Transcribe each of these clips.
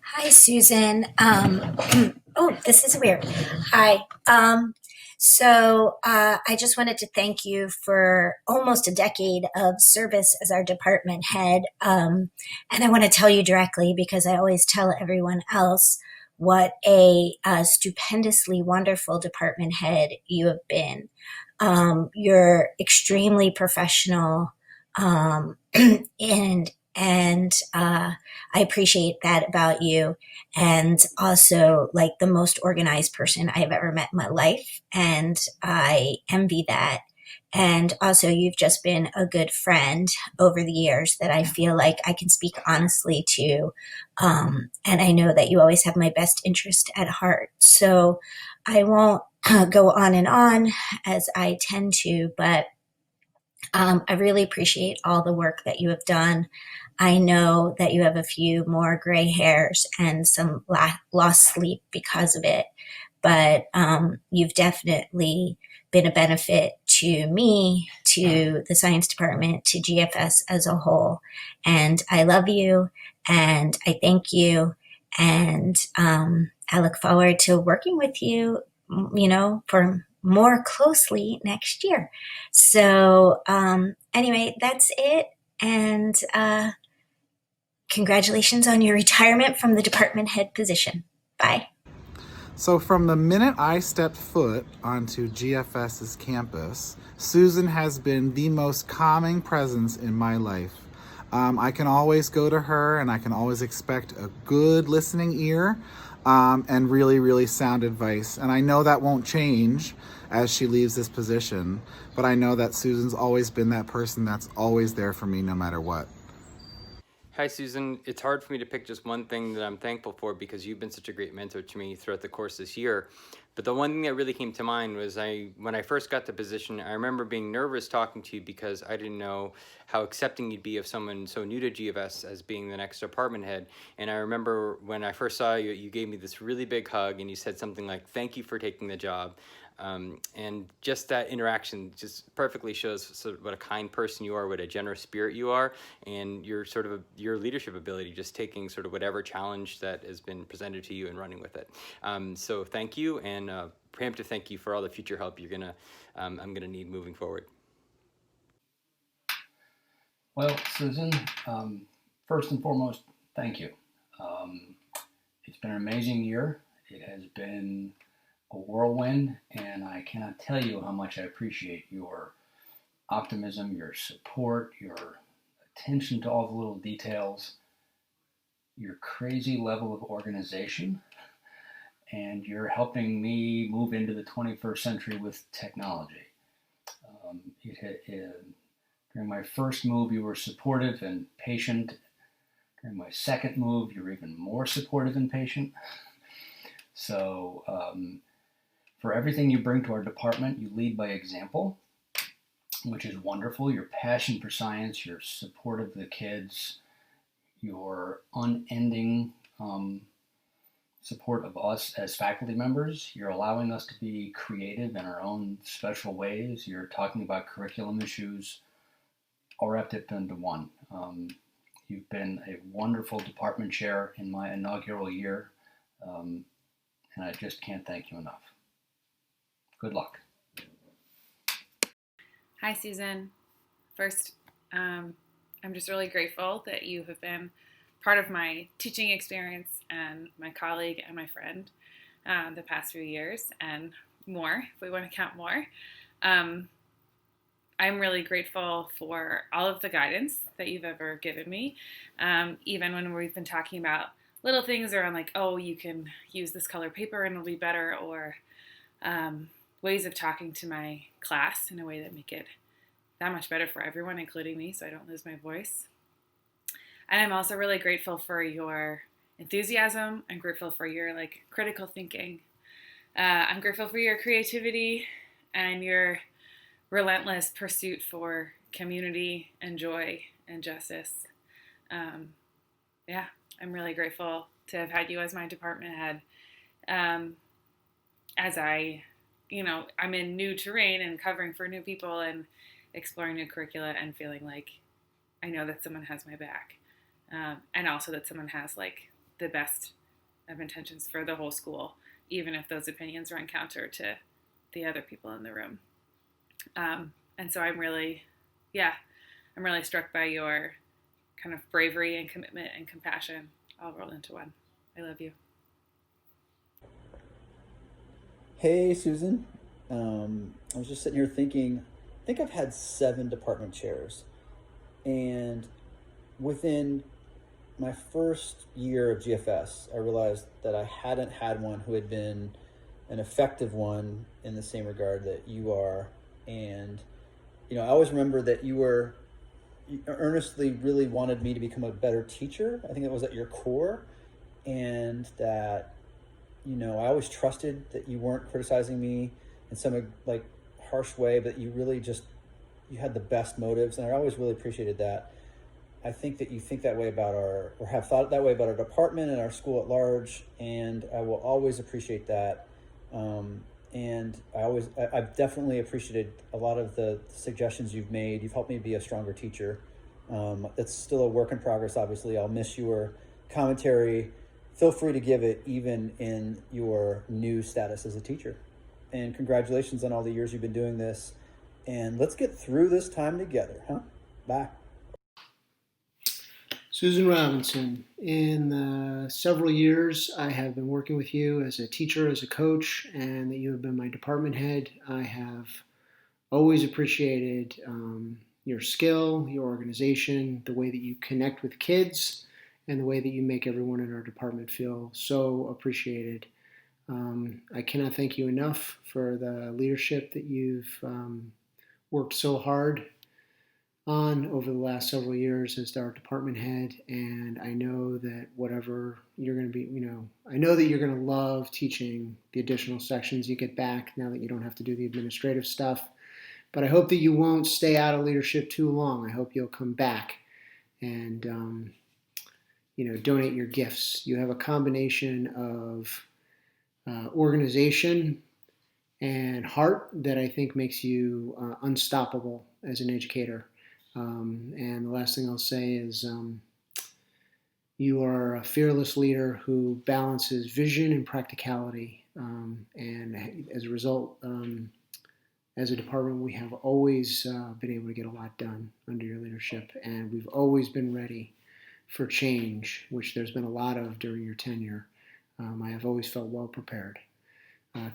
Hi, Susan. Oh, this is weird. Hi. I just wanted to thank you for almost a decade of service as our department head. And I want to tell you directly because I always tell everyone else what a stupendously wonderful department head you have been. You're extremely professional, and I appreciate that about you. And also, like, the most organized person I have ever met in my life. And I envy that. And also, you've just been a good friend over the years that I feel like I can speak honestly to. And I know that you always have my best interest at heart. So I won't go on and on as I tend to, but I really appreciate all the work that you have done. I know that you have a few more gray hairs and some lost sleep because of it, but you've definitely been a benefit to me, to the science department, to GFS as a whole. And I love you and I thank you. And I look forward to working with you, for more closely next year. Anyway, that's it. And congratulations on your retirement from the department head position. Bye. So, from the minute I stepped foot onto GFS's campus, Susan has been the most calming presence in my life. I can always go to her and I can always expect a good listening ear and really, really sound advice. And I know that won't change as she leaves this position, but I know that Susan's always been that person that's always there for me no matter what. Hi, Susan. It's hard for me to pick just one thing that I'm thankful for because you've been such a great mentor to me throughout the course this year. But the one thing that really came to mind was when I first got the position, I remember being nervous talking to you because I didn't know how accepting you'd be of someone so new to GFS as being the next department head. And I remember when I first saw you, you gave me this really big hug and you said something like, "Thank you for taking the job." And just that interaction just perfectly shows sort of what a kind person you are, what a generous spirit you are, and your leadership ability, just taking sort of whatever challenge that has been presented to you and running with it. So thank you, and preemptive thank you for all the future help I'm gonna need moving forward. Well, Susan, first and foremost, thank you. Um, it's been an amazing year. It has been a whirlwind, and I cannot tell you how much I appreciate your optimism, your support, your attention to all the little details, your crazy level of organization, and you're helping me move into the 21st century with technology. During my first move, you were supportive and patient. During my second move, you're even more supportive and patient. So, for everything you bring to our department, you lead by example, which is wonderful. Your passion for science, your support of the kids, your unending support of us as faculty members. You're allowing us to be creative in our own special ways. You're talking about curriculum issues, all wrapped up into one. You've been a wonderful department chair in my inaugural year, and I just can't thank you enough. Good luck. Hi, Susan. First, I'm just really grateful that you have been part of my teaching experience and my colleague and my friend the past few years, and more, if we want to count more. I'm really grateful for all of the guidance that you've ever given me, even when we've been talking about little things around like, oh, you can use this color paper and it'll be better, or ways of talking to my class in a way that make it that much better for everyone, including me, so I don't lose my voice. And I'm also really grateful for your enthusiasm. I'm grateful for your critical thinking. I'm grateful for your creativity and your relentless pursuit for community and joy and justice. Yeah, I'm really grateful to have had you as my department head. As I'm in new terrain and covering for new people and exploring new curricula and feeling like I know that someone has my back. And also that someone has the best of intentions for the whole school, even if those opinions run counter to the other people in the room. And so I'm really struck by your kind of bravery and commitment and compassion all rolled into one. I love you. Hey, Susan. I was just sitting here thinking, I think I've had 7 department chairs. And within my first year of GFS, I realized that I hadn't had one who had been an effective one in the same regard that you are. And, I always remember that you earnestly really wanted me to become a better teacher. I think that was at your core. And that I always trusted that you weren't criticizing me in some like harsh way, but you really just you had the best motives, and I always really appreciated that. I think that you think that way about or have thought that way about our department and our school at large, and I will always appreciate that. And I've definitely appreciated a lot of the suggestions you've made. You've helped me be a stronger teacher. That's still a work in progress, obviously. I'll miss your commentary. Feel free to give it even in your new status as a teacher. And congratulations on all the years you've been doing this. And let's get through this time together, huh? Bye. Susan Robinson, in the several years I have been working with you as a teacher, as a coach, and that you have been my department head, I have always appreciated your skill, your organization, the way that you connect with kids, and the way that you make everyone in our department feel so appreciated. I cannot thank you enough for the leadership that you've worked so hard on over the last several years as our department head. And I know that whatever you're going to be, I know that you're going to love teaching the additional sections you get back now that you don't have to do the administrative stuff. But I hope that you won't stay out of leadership too long. I hope you'll come back and donate your gifts. You have a combination of organization and heart that I think makes you unstoppable as an educator. And the last thing I'll say is you are a fearless leader who balances vision and practicality. And as a result, as a department, we have always been able to get a lot done under your leadership. And we've always been ready for change, which there's been a lot of during your tenure. I have always felt well prepared.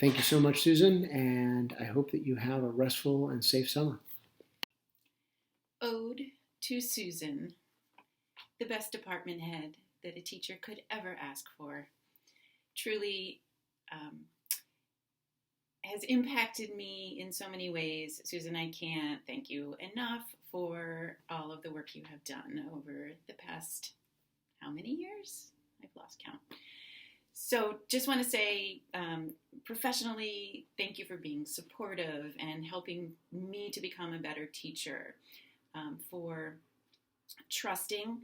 Thank you so much, Susan, and I hope that you have a restful and safe summer. Ode to Susan, the best department head that a teacher could ever ask for. Truly has impacted me in so many ways. Susan, I can't thank you enough for all of the work you have done over the past, how many years? I've lost count. So just want to say, professionally, thank you for being supportive and helping me to become a better teacher, for trusting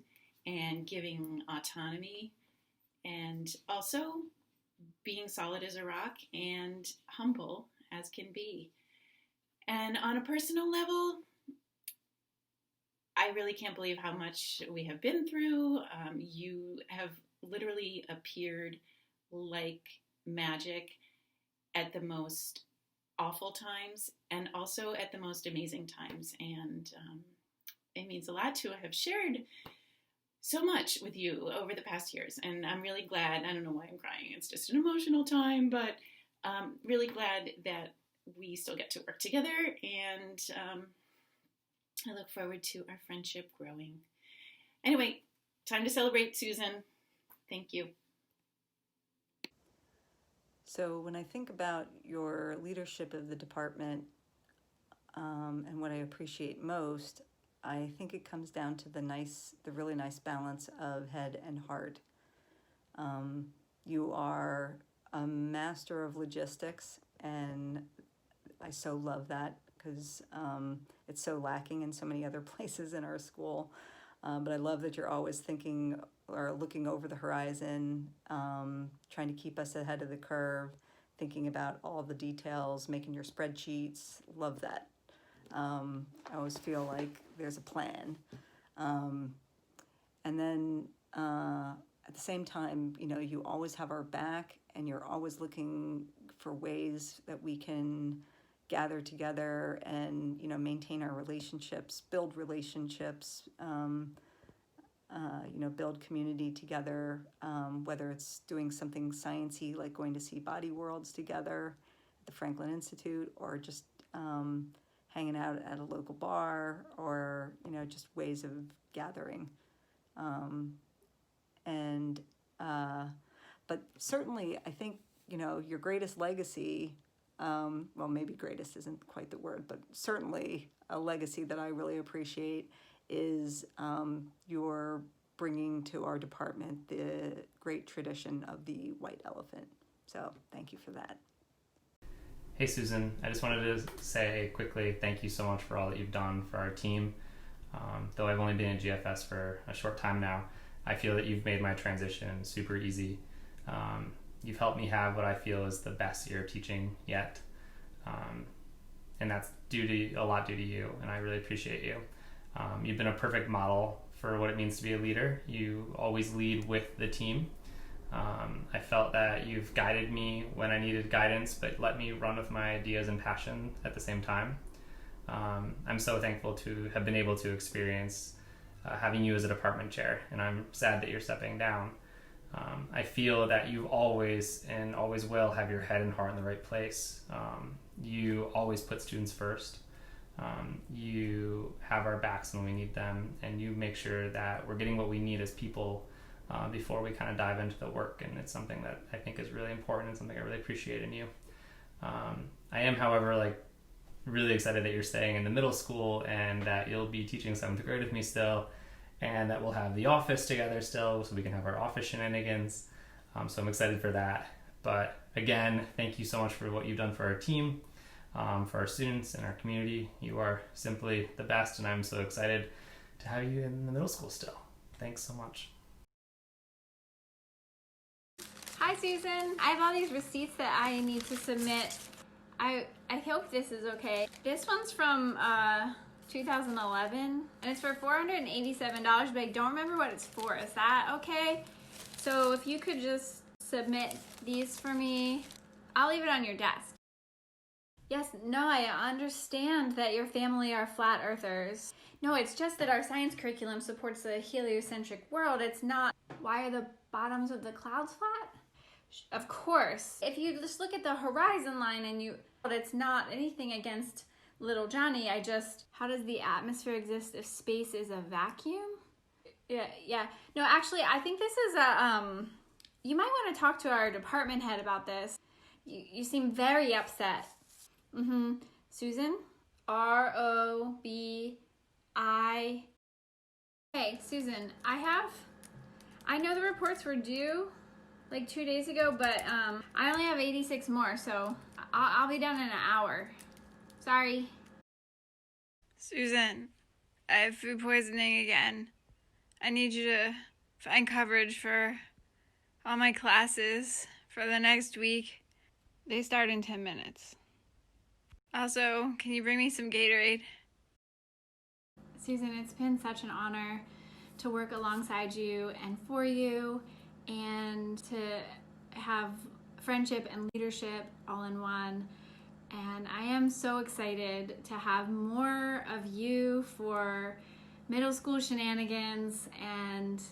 and giving autonomy, and also being solid as a rock and humble as can be. And on a personal level, I really can't believe how much we have been through. You have literally appeared like magic at the most awful times and also at the most amazing times. And it means a lot to have shared so much with you over the past years. And I'm really glad, I don't know why I'm crying, it's just an emotional time, but really glad that we still get to work together. And I look forward to our friendship growing. Anyway, time to celebrate, Susan. Thank you. So when I think about your leadership of the department and what I appreciate most, I think it comes down to the really nice balance of head and heart. You are a master of logistics, and I so love that because it's so lacking in so many other places in our school. But I love that you're always thinking or looking over the horizon, trying to keep us ahead of the curve, thinking about all the details, making your spreadsheets. Love that. I always feel like there's a plan. And then at the same time, you always have our back, and you're always looking for ways that we can gather together and maintain our relationships, build relationships, build community together, whether it's doing something sciencey like going to see Body Worlds together at the Franklin Institute, or just hanging out at a local bar, or just ways of gathering. And but certainly, I think your greatest legacy. Well, maybe greatest isn't quite the word, but certainly a legacy that I really appreciate is your bringing to our department the great tradition of the white elephant. So thank you for that. Hey Susan, I just wanted to say quickly thank you so much for all that you've done for our team. Though I've only been in GFS for a short time now, I feel that you've made my transition super easy. You've helped me have what I feel is the best year of teaching yet. And that's a lot due to you, and I really appreciate you. You've been a perfect model for what it means to be a leader. You always lead with the team. I felt that you've guided me when I needed guidance, but let me run with my ideas and passion at the same time. I'm so thankful to have been able to experience having you as a department chair, and I'm sad that you're stepping down. I feel that you always and always will have your head and heart in the right place. You always put students first. You have our backs when we need them, and you make sure that we're getting what we need as people before we kind of dive into the work. And it's something that I think is really important and something I really appreciate in you. I am, however, really excited that you're staying in the middle school and that you'll be teaching 7th grade with me still, and that we'll have the office together still so we can have our office shenanigans. So I'm excited for that. But again, thank you so much for what you've done for our team, for our students and our community. You are simply the best, and I'm so excited to have you in the middle school still. Thanks so much. Hi Susan, I have all these receipts that I need to submit. I hope this is okay. This one's from 2011, and it's for $487, but I don't remember what it's for. Is that okay? So if you could just submit these for me, I'll leave it on your desk. Yes, no, I understand that your family are flat earthers. No, it's just that our science curriculum supports the heliocentric world. It's not, why are the bottoms of the clouds flat? Of course. If you just look at the horizon line and it's not anything against little Johnny, how does the atmosphere exist if space is a vacuum? Yeah. No, actually, I think this is you might want to talk to our department head about this. You seem very upset. Susan? R-O-B-I. Hey, Susan, I know the reports were due 2 days ago, but I only have 86 more, so I'll be done in an hour. Sorry. Susan, I have food poisoning again. I need you to find coverage for all my classes for the next week. They start in 10 minutes. Also, can you bring me some Gatorade? Susan, it's been such an honor to work alongside you and for you, and to have friendship and leadership all in one. And I am so excited to have more of you for middle school shenanigans and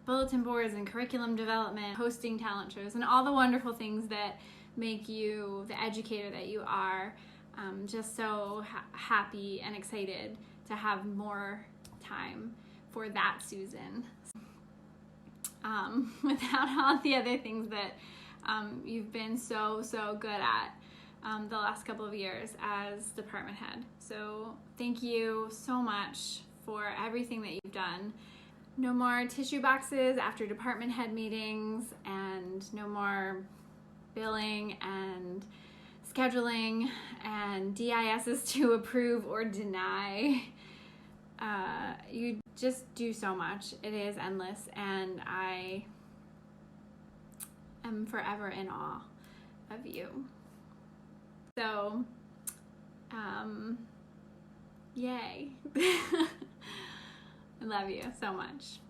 bulletin boards and curriculum development, hosting talent shows, and all the wonderful things that make you the educator that you are. Just so happy and excited to have more time for that Susan. Without all the other things that you've been so good at the last couple of years as department head. So thank you so much for everything that you've done. No more tissue boxes after department head meetings, and no more billing and scheduling and DISs to approve or deny. You just do so much. It is endless, and I am forever in awe of you. So, yay. I love you so much.